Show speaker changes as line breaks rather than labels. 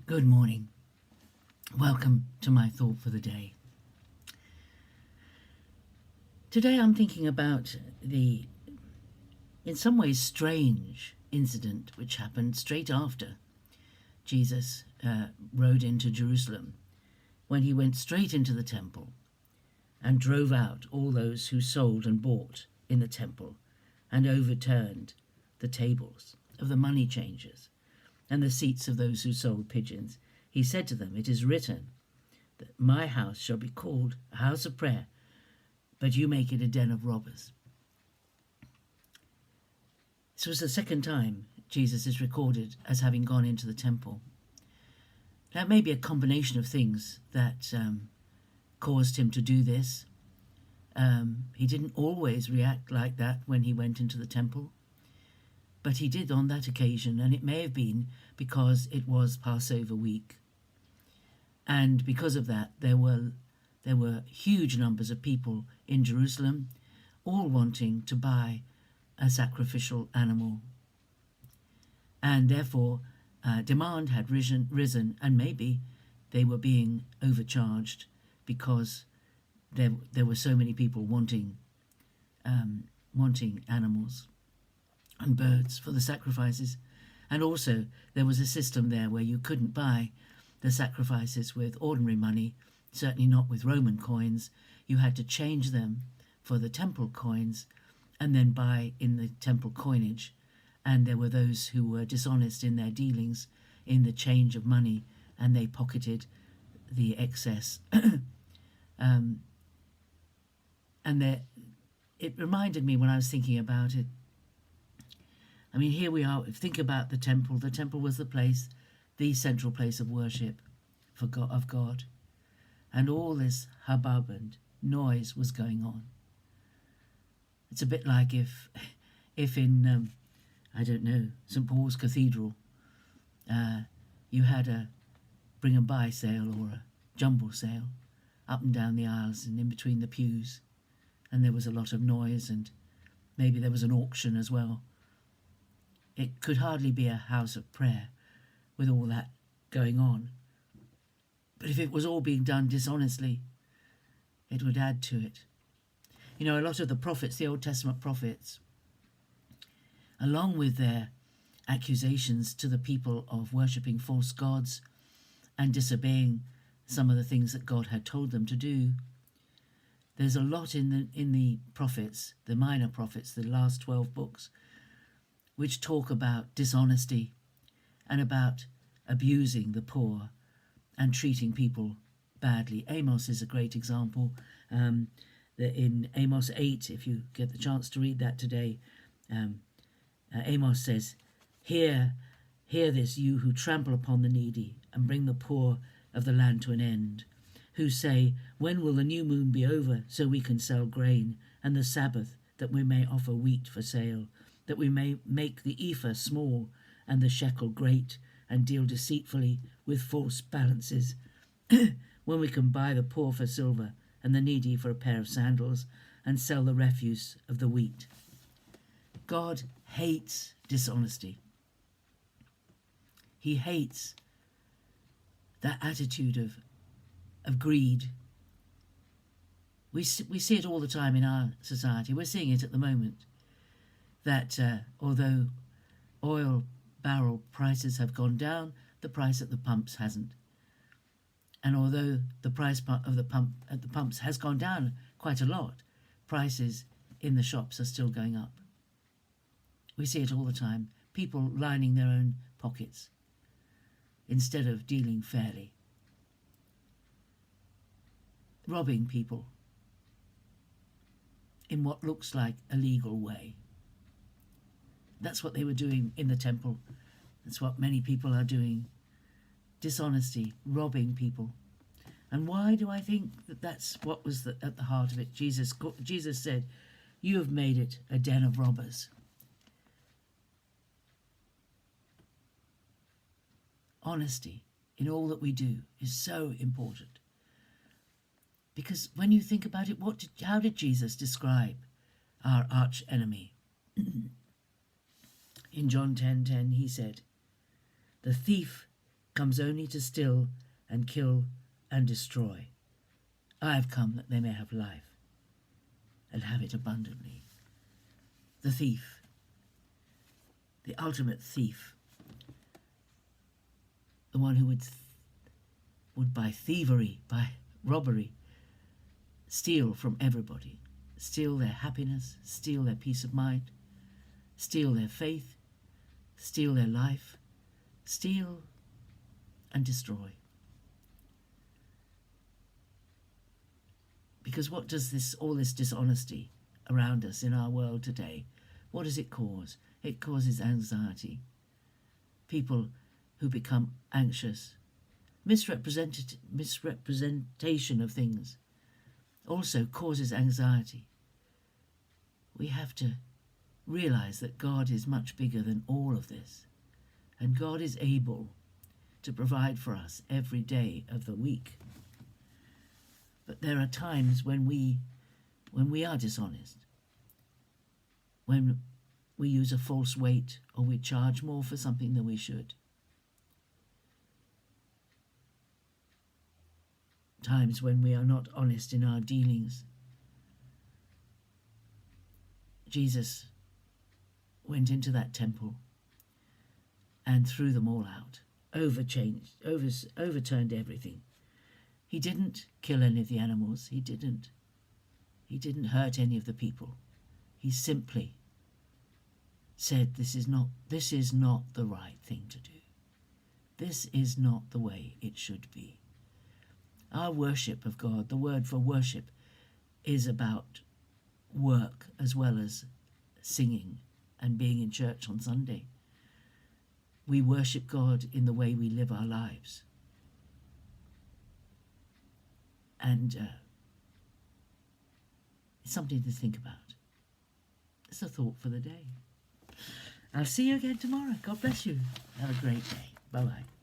Good morning. Welcome to my thought for the day. Today I'm thinking about the, in some ways, strange incident which happened straight after Jesus rode into Jerusalem, when he went straight into the temple and drove out all those who sold and bought in the temple and overturned the tables of the money changers and the seats of those who sold pigeons. He said to them, "It is written that my house shall be called a house of prayer, but you make it a den of robbers." This was the second time Jesus is recorded as having gone into the temple. That may be a combination of things that caused him to do this. He didn't always react like that when he went into the temple, but he did on that occasion, and it may have been because it was Passover week. And because of that, there were huge numbers of people in Jerusalem, all wanting to buy a sacrificial animal. And therefore, demand had risen, and maybe they were being overcharged because there were so many people wanting animals and birds for the sacrifices. And also there was a system there where you couldn't buy the sacrifices with ordinary money, certainly not with Roman coins. You had to change them for the temple coins and then buy in the temple coinage. And there were those who were dishonest in their dealings in the change of money, and they pocketed the excess. It reminded me, when I was thinking about it, I mean, here we are. Think about the temple. The temple was the central place of worship of God. And all this hubbub and noise was going on. It's a bit like if in, I don't know, St. Paul's Cathedral, you had a bring and buy sale or a jumble sale up and down the aisles and in between the pews. And there was a lot of noise, and maybe there was an auction as well. It could hardly be a house of prayer with all that going on. But if it was all being done dishonestly, it would add to it. You know, a lot of the prophets, the Old Testament prophets, along with their accusations to the people of worshipping false gods and disobeying some of the things that God had told them to do, there's a lot in the prophets, the minor prophets, the last 12 books, which talk about dishonesty and about abusing the poor and treating people badly. Amos is a great example. In Amos 8, if you get the chance to read that today, Amos says, Hear this, you who trample upon the needy and bring the poor of the land to an end, who say, when will the new moon be over so we can sell grain, and the Sabbath that we may offer wheat for sale, that we may make the ephah small and the shekel great, and deal deceitfully with false balances, when we can buy the poor for silver and the needy for a pair of sandals, and sell the refuse of the wheat. God hates dishonesty. He hates that attitude of greed. We see it all the time in our society. We're seeing it at the moment, that although oil barrel prices have gone down, the price at the pumps hasn't. And although the price of the pump at the pumps has gone down quite a lot, prices in the shops are still going up. We see it all the time. People lining their own pockets instead of dealing fairly. Robbing people in what looks like a legal way. That's what they were doing in the temple. That's what many people are doing. Dishonesty, robbing people. And why do I think that that's what was at the heart of it? Jesus said, you have made it a den of robbers. Honesty in all that we do is so important. Because when you think about it, how did Jesus describe our arch enemy? In John 10:10, he said, "The thief comes only to steal and kill and destroy. I have come that they may have life and have it abundantly. The thief, the ultimate thief, the one who would by thievery, by robbery, steal from everybody, steal their happiness, steal their peace of mind, steal their faith, steal their life, steal and destroy. Because what does all this dishonesty around us in our world today, what does it cause? It causes anxiety. People who become anxious. Misrepresentation of things also causes anxiety. We have to realize that God is much bigger than all of this, and God is able to provide for us every day of the week. But there are times when we are dishonest, when we use a false weight or we charge more for something than we should. Times when we are not honest in our dealings. Jesus went into that temple and threw them all out, overturned everything. He didn't kill any of the animals. He didn't hurt any of the people. He simply said, this is not the right thing to do. This is not the way it should be. Our worship of God, the word for worship, is about work as well as singing and being in church on Sunday. We worship God in the way we live our lives. And it's something to think about. It's a thought for the day. I'll see you again tomorrow. God bless you. Have a great day. Bye-bye.